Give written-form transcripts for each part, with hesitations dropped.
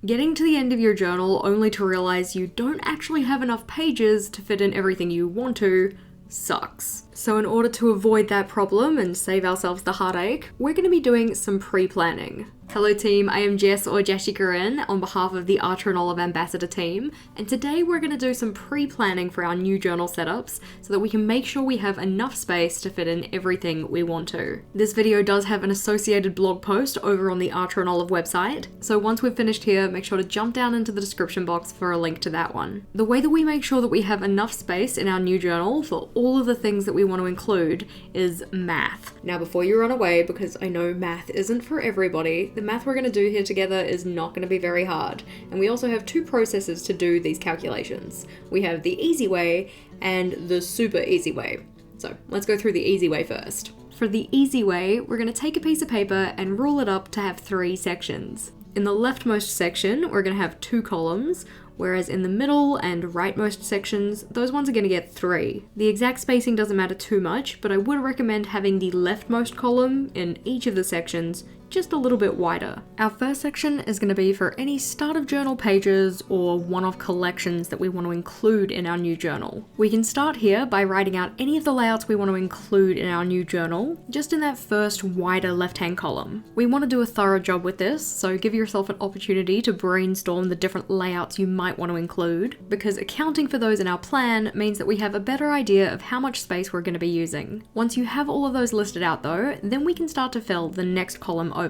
Getting to the end of your journal only to realize you don't actually have enough pages to fit in everything you want to sucks. So in order to avoid that problem and save ourselves the heartache, we're going to be doing some pre-planning. Hello team, I am Jess or Jessie Corinne on behalf of the Archer and Olive Ambassador team, and today we're going to do some pre-planning for our new journal setups so that we can make sure we have enough space to fit in everything we want to. This video does have an associated blog post over on the Archer and Olive website, so once we've finished here, make sure to jump down into the description box for a link to that one. The way that we make sure that we have enough space in our new journal for all of the things that we want to include is math. Now before you run away, because I know math isn't for everybody, the math we're going to do here together is not going to be very hard, and we also have two processes to do these calculations. We have the easy way and the super easy way. So let's go through the easy way first. For the easy way, we're going to take a piece of paper and rule it up to have 3 sections. In the leftmost section, we're going to have 2 columns, whereas in the middle and rightmost sections, those ones are going to get 3. The exact spacing doesn't matter too much, but I would recommend having the leftmost column in each of the sections just a little bit wider. Our first section is going to be for any start of journal pages or one-off collections that we want to include in our new journal. We can start here by writing out any of the layouts we want to include in our new journal, just in that first wider left-hand column. We want to do a thorough job with this, so give yourself an opportunity to brainstorm the different layouts you might want to include, because accounting for those in our plan means that we have a better idea of how much space we're going to be using. Once you have all of those listed out though, then we can start to fill the next column over.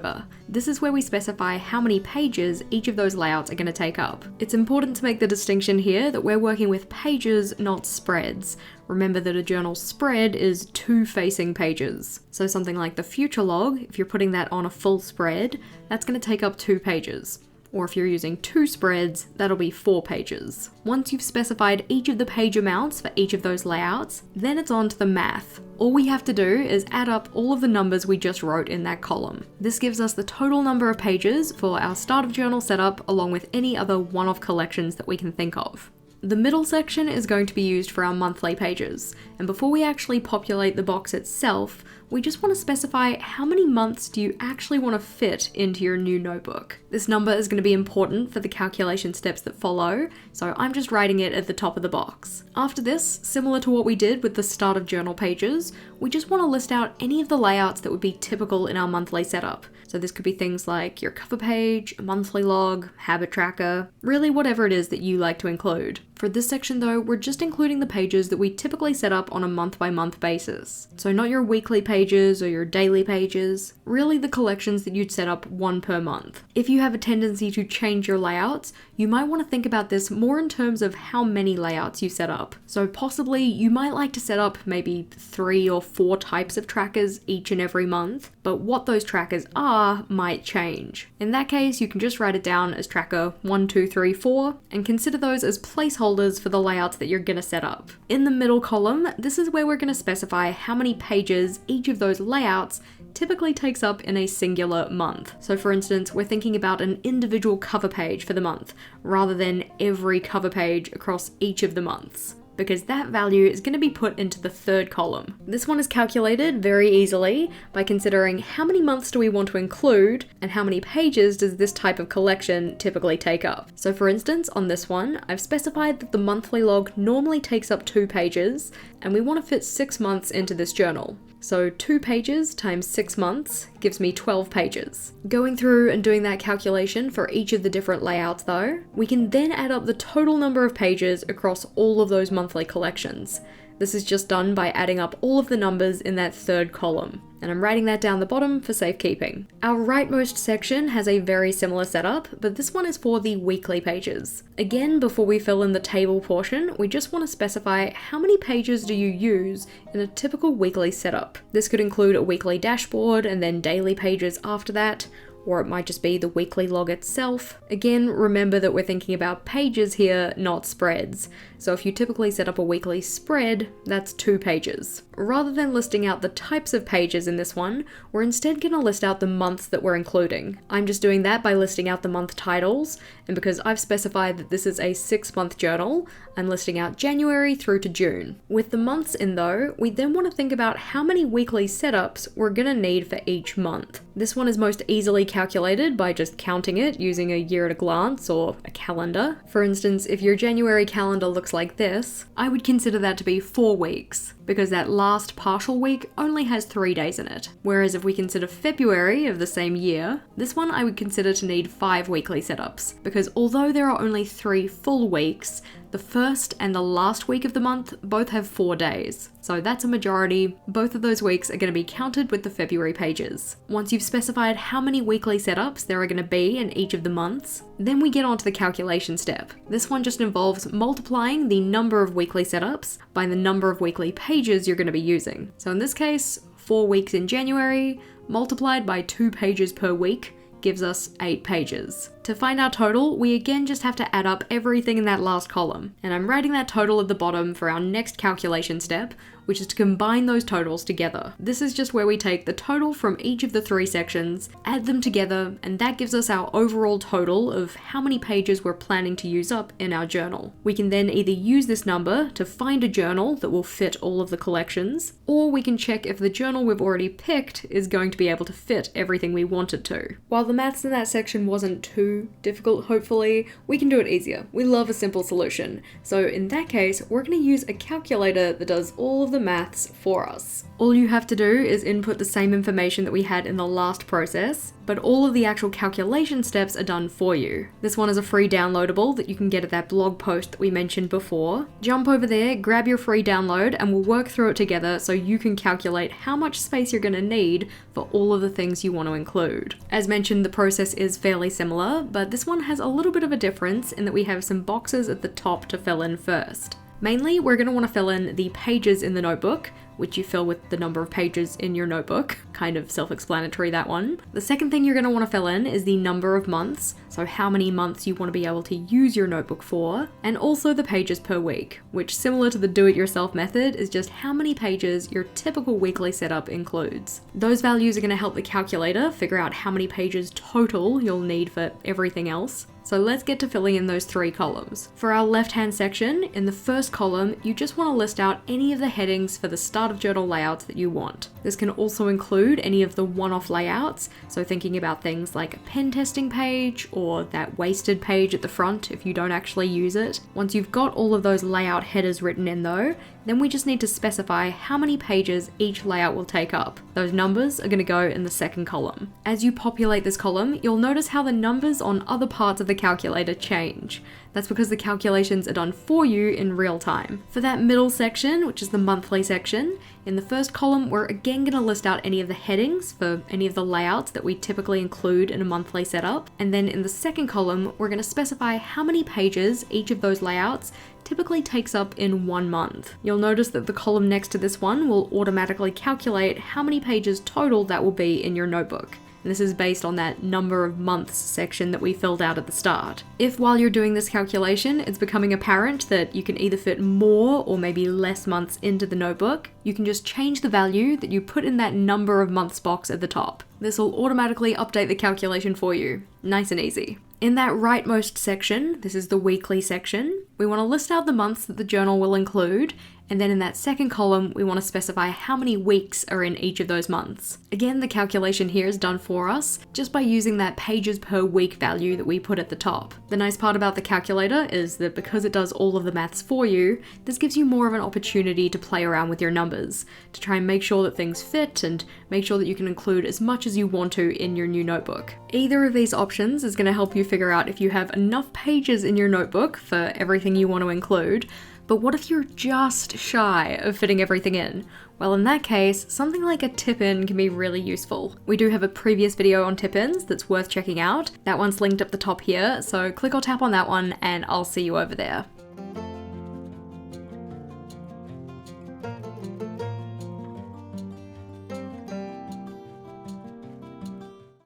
This is where we specify how many pages each of those layouts are going to take up. It's important to make the distinction here that we're working with pages, not spreads. Remember that a journal spread is 2 facing pages. So something like the future log, if you're putting that on a full spread, that's going to take up 2 pages. Or if you're using 2 spreads, that'll be 4 pages. Once you've specified each of the page amounts for each of those layouts, then it's on to the math. All we have to do is add up all of the numbers we just wrote in that column. This gives us the total number of pages for our start of journal setup, along with any other one-off collections that we can think of. The middle section is going to be used for our monthly pages, and before we actually populate the box itself, we just want to specify how many months do you actually want to fit into your new notebook. This number is going to be important for the calculation steps that follow, so I'm just writing it at the top of the box. After this, similar to what we did with the start of journal pages, we just want to list out any of the layouts that would be typical in our monthly setup. So this could be things like your cover page, a monthly log, habit tracker, really whatever it is that you like to include. For this section though, we're just including the pages that we typically set up on a month-by-month basis. So not your weekly pages or your daily pages, really the collections that you'd set up 1 per month. If you have a tendency to change your layouts, you might want to think about this more in terms of how many layouts you set up. So possibly you might like to set up maybe 3 or 4 types of trackers each and every month, but what those trackers are might change. In that case, you can just write it down as tracker 1, 2, 3, 4 and consider those as placeholders for the layouts that you're going to set up. In the middle column, this is where we're going to specify how many pages each of those layouts typically takes up in a singular month. So for instance, we're thinking about an individual cover page for the month, rather than every cover page across each of the months, because that value is going to be put into the third column. This one is calculated very easily by considering how many months do we want to include and how many pages does this type of collection typically take up. So for instance, on this one, I've specified that the monthly log normally takes up 2 pages and we want to fit 6 months into this journal. So 2 pages times 6 months gives me 12 pages. Going through and doing that calculation for each of the different layouts though, we can then add up the total number of pages across all of those monthly collections. This is just done by adding up all of the numbers in that third column, and I'm writing that down the bottom for safekeeping. Our rightmost section has a very similar setup, but this one is for the weekly pages. Again, before we fill in the table portion, we just want to specify how many pages do you use in a typical weekly setup. This could include a weekly dashboard and then daily pages after that, or it might just be the weekly log itself. Again, remember that we're thinking about pages here, not spreads. So if you typically set up a weekly spread, that's 2 pages. Rather than listing out the types of pages in this one, we're instead going to list out the months that we're including. I'm just doing that by listing out the month titles, and because I've specified that this is a 6-month journal, I'm listing out January through to June. With the months in though, we then want to think about how many weekly setups we're going to need for each month. This one is most easily calculated by just counting it using a year at a glance or a calendar. For instance, if your January calendar looks like this, I would consider that to be 4 weeks, because that last partial week only has 3 days in it. Whereas if we consider February of the same year, this one I would consider to need 5 weekly setups, because although there are only 3 full weeks, the first and the last week of the month both have 4 days. So that's a majority. Both of those weeks are going to be counted with the February pages. Once you've specified how many weekly setups there are going to be in each of the months, then we get onto the calculation step. This one just involves multiplying the number of weekly setups by the number of weekly pages you're going to be using. So in this case, 4 weeks in January multiplied by 2 pages per week gives us 8 pages. To find our total, we again just have to add up everything in that last column. And I'm writing that total at the bottom for our next calculation step, which is to combine those totals together. This is just where we take the total from each of the 3 sections, add them together, and that gives us our overall total of how many pages we're planning to use up in our journal. We can then either use this number to find a journal that will fit all of the collections, or we can check if the journal we've already picked is going to be able to fit everything we want it to. While the maths in that section wasn't too difficult, hopefully, we can do it easier. We love a simple solution. So in that case, we're going to use a calculator that does all of the maths for us. All you have to do is input the same information that we had in the last process, but all of the actual calculation steps are done for you. This one is a free downloadable that you can get at that blog post that we mentioned before. Jump over there, grab your free download, and we'll work through it together so you can calculate how much space you're going to need for all of the things you want to include. As mentioned, the process is fairly similar, but this one has a little bit of a difference in that we have some boxes at the top to fill in first. Mainly, we're going to want to fill in the pages in the notebook, which you fill with the number of pages in your notebook. Kind of self-explanatory, that one. The second thing you're going to want to fill in is the number of months, so how many months you want to be able to use your notebook for, and also the pages per week, which, similar to the do-it-yourself method, is just how many pages your typical weekly setup includes. Those values are going to help the calculator figure out how many pages total you'll need for everything else. So let's get to filling in those 3 columns. For our left-hand section, in the first column, you just want to list out any of the headings for the start of journal layouts that you want. This can also include any of the one-off layouts, so thinking about things like a pen testing page or that wasted page at the front if you don't actually use it. Once you've got all of those layout headers written in though, then we just need to specify how many pages each layout will take up. Those numbers are going to go in the second column. As you populate this column, you'll notice how the numbers on other parts of the calculator change. That's because the calculations are done for you in real time. For that middle section, which is the monthly section, in the first column, we're again going to list out any of the headings for any of the layouts that we typically include in a monthly setup. And then in the second column, we're going to specify how many pages each of those layouts typically takes up in 1 month. You'll notice that the column next to this one will automatically calculate how many pages total that will be in your notebook. And this is based on that number of months section that we filled out at the start. If while you're doing this calculation, it's becoming apparent that you can either fit more or maybe less months into the notebook, you can just change the value that you put in that number of months box at the top. This will automatically update the calculation for you. Nice and easy. In that rightmost section, this is the weekly section, we want to list out the months that the journal will include, and then in that second column, we want to specify how many weeks are in each of those months. Again, the calculation here is done for us just by using that pages per week value that we put at the top. The nice part about the calculator is that because it does all of the maths for you, this gives you more of an opportunity to play around with your numbers, to try and make sure that things fit and make sure that you can include as much as you want to in your new notebook. Either of these options is going to help you figure out if you have enough pages in your notebook for everything you want to include. But what if you're just shy of fitting everything in? Well, in that case, something like a tip-in can be really useful. We do have a previous video on tip-ins that's worth checking out. That one's linked up the top here, so click or tap on that one and I'll see you over there.